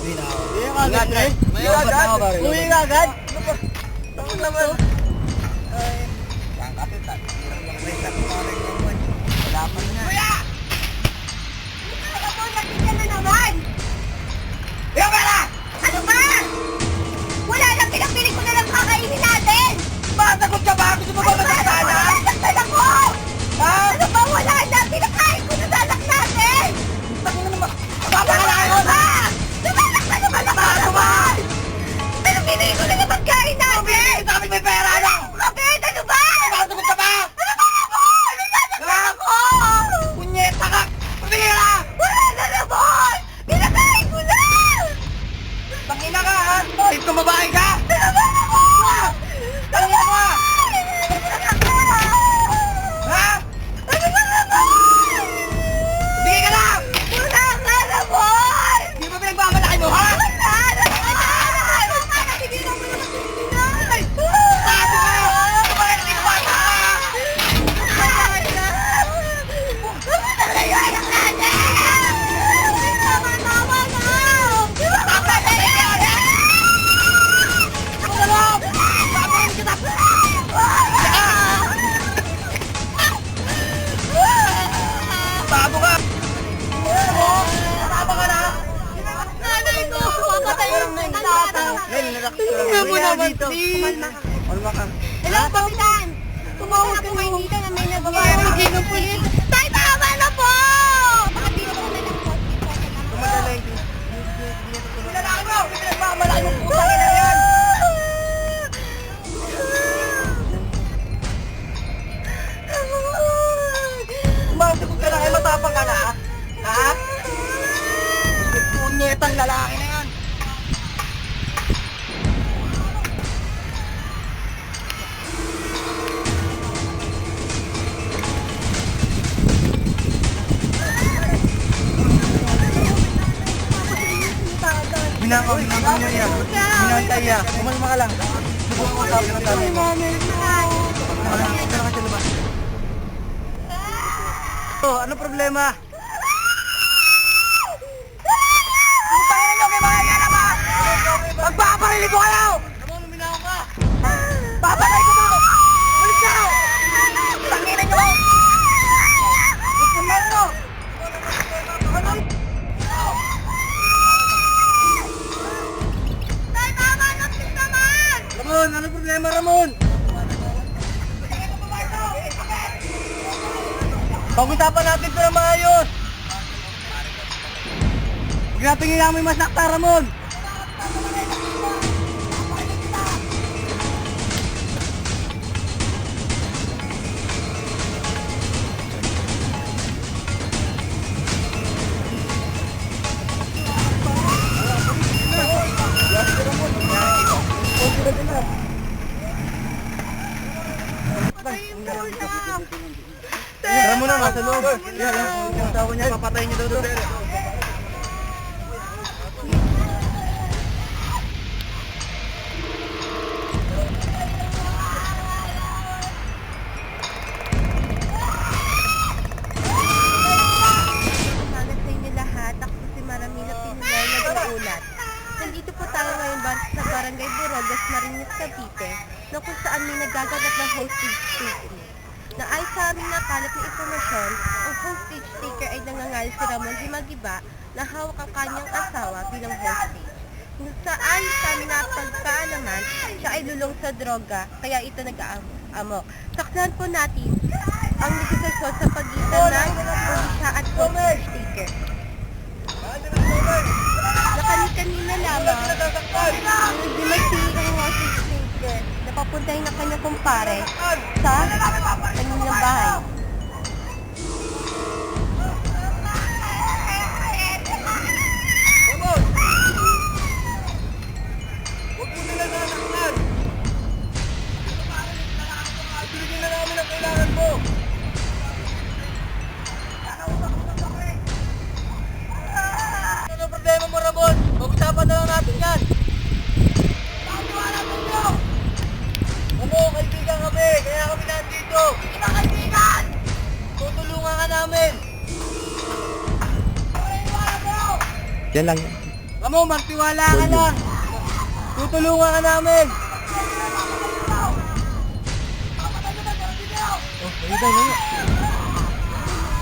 Uwi na ako. Uwi ka agad, pre. Uwi ka agad. Uwi ka agad. Ano naman? Saan kasi wala pa na. Kuya! Ano po? Nakita na naman! Yung pera! Ano ba? Wala lang, pinapili ko na lang kakainin natin! Masagot ka ba? Gusto mo ba masakana? Nasaktan ako! Ha? Ano ba? Wala na! Pinakain ko na lalak natin! Sakin na naman. Mababa ka na Ano ngayon! ba? Lumalak na naman ako naman! Pinapili ko na naman kain natin! Sabi may pera na! Bakit? Ano ba? Masagot ka ba? Ano ba ako? Nasasaktan ako! Punyeta ka! Pabili ka na! Wala na naman! Pinakain ko na! Tangina ka ha! Kahit kung babae ka! Naman ako! Tangina mo ha! Ha? Ano ba naman? Bigay ka na! Wala ka naman! Di ba pinagmamalaki mo ha? Wala naman! Nakikinig mo naman sa sinay! Sabi ka! Bakit pinabata ka? Nalayayak natin! Tama-tama na! Tama na yan! Ako na lang! Paparin kita! Bago ka! Tama ka na! Nanay ko! Papatayin mo ng tatay! Tingnan mo naman, please. Alma ka. Hello, Kapitan! Tumawag ka na dito na may nagmamahal ng pulis. Tay, tama na po! Bakit di ko na lang po? Kumadala yung... Kumadala mo! Pinagmamalaki mo puta na yan! Masagot ka na kayo, matapang ka na ha? Ha? Punyetang lalaki na yan! Minakaw niya yan. Minantay niya. Kumalma ka lang. Subukan ko sabi ng tatay mo. Ito na ka sa labas. Oh, ano problema? Putangin nyo kay mga yan ba? Magpaparili ko kayo! Naman, luminaw ka! Papatay ko to! Ulit ka! Tangin nyo! Ikuman nyo! Tay, tama na sis naman! Ramon, ano problema Ramon? Pag-usapan natin ito na maayos! Huwag natin kailangan may masakta Ramon! Tara mo na, nasa loob. Yan, yung asawa niya, papatayin niya daw doon. Umaga sa inyo lahat. Ako po si Maramila Pinulay nag-uulat. Nandito po tayo ngayon sa Barangay Borogas, Marinas, Cavite, na kung saan may nagaganap ng hostage taking. Na ay sa aming nakalap na informasyon, ang hostage taker ay nangangalan si Ramon Dimagiba na hawak ang kanyang asawa bilang hostage. Kung saan sa amin napagkaalaman, siya ay lulong sa droga, kaya ito nag-aamok. Saksahan po natin ang negosasyon sa pagitan ng pulisya at hostage taker. Kanina lamang, dumating ang hostage taker na papuntahin na kanyang kumpare sa kanilang bahay. Ramon! Huwag mo nila nasaktan! Ibigyan na namin ang kailangan mo! Ano ang problema mo Ramon? Pag-usapan na lang natin yan! Ano, kaibigan kami, kaya kami nandito! Hindi ba kaibigan? Tutulungan ka namin! Yan lang yan. Ramon, magtiwala ka lang. Tutulungan ka namin.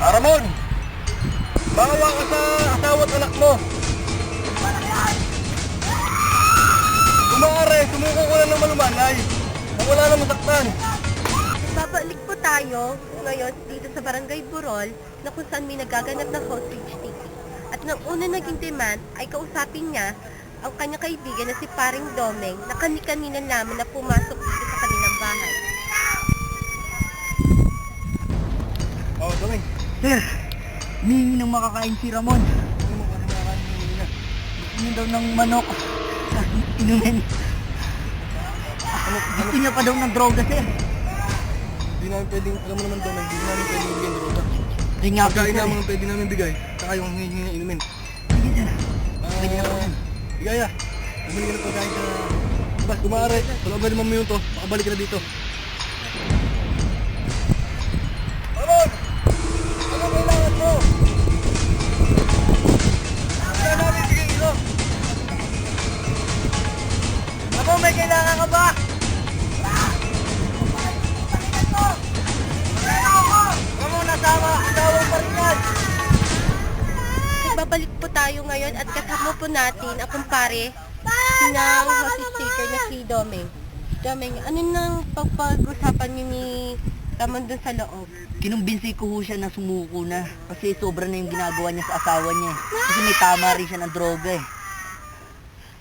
Ramon! Bawa ka sa asawa at anak mo! Kumare, sumuko ko lang ng malumanay. Ang wala na masaktan. Babalik po tayo ngayon dito sa Barangay Burol na kung saan may nagaganap na hostage taking. At nang una naging demand ay kausapin niya ang kanyang kaibigan na si Paring Domeng na kani-kanina lamang na pumasok dito sa kanilang bahay. Oh, Domeng. Sir, humingi ng makakain si Ramon. Gusto daw ng manok. Inumin. Gusto niya pa daw ng droga, sir. Hindi namin pwedeng, alam mo naman Domeng, hindi namin pwedeng bigyan droga. Hindi nga po, Pagkain sir. naman ang pwede namin bigay, saka yung hinihingi na inumin. Sige, sir. Pwede na po, sir. Igaya, bumili ka ng pagkain sa... Bas, kumare, sa loob na 5 minuto, makabalik ka na dito. Ramon! Ano kailangan mo? Kaya namin bigay ito. Ramon, may kailangan ka ba? Ramon, asawa pa rin yan. Babalik po tayo ngayon at kasama po natin ang kumpare ng hostage taker na si Domeng. Domeng, ano nang pagpag-usapan niyo ni Ramon doon sa loob? Kinumbinsi ko ho siya na sumuko na kasi sobra na yung ginagawa niya sa asawa niya. Kasi may tama rin siya ng droga eh.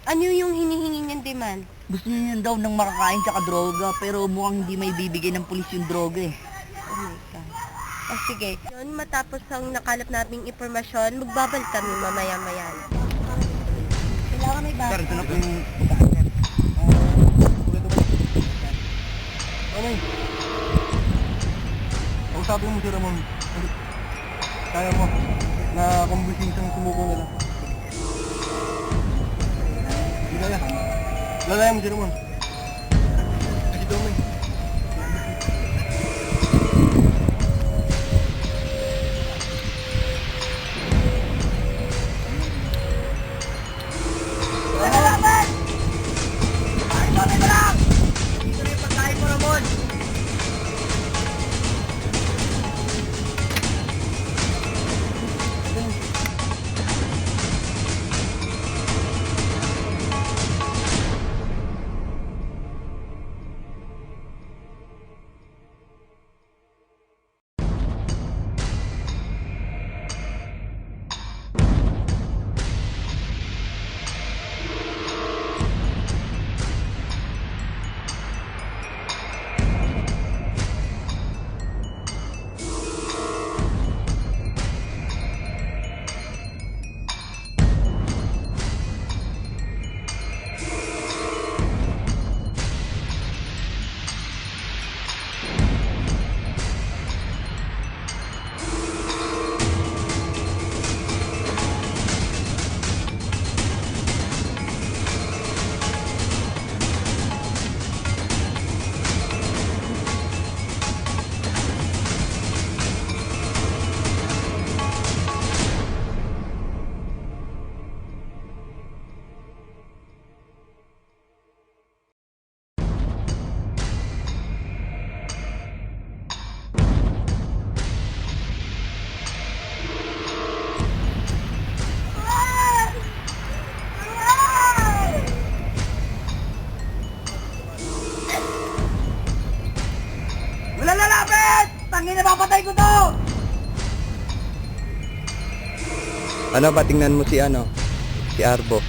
Ano yung hinihingi niyang demand? Gusto niya daw ng makakain tsaka droga pero mukhang hindi may bibigay ng pulis yung droga eh. Oh my God. O sige, yun, matapos ang nakalap naming impormasyon, magbabalik kami mamaya-maya. Kailangan may Sir, bata. ito na po yung pagkain, sir. Domeng, kausapin mo si Ramon. Kaya mo, na kumbising siyang sumuko na lang. Igaya, lalayan mo si Ramon. Kasi Domeng. Dito na yung pagkain mo, Ramon. Wala lalapit! Tangina, papatay ko to! Ano ba, tingnan mo si si Arbo.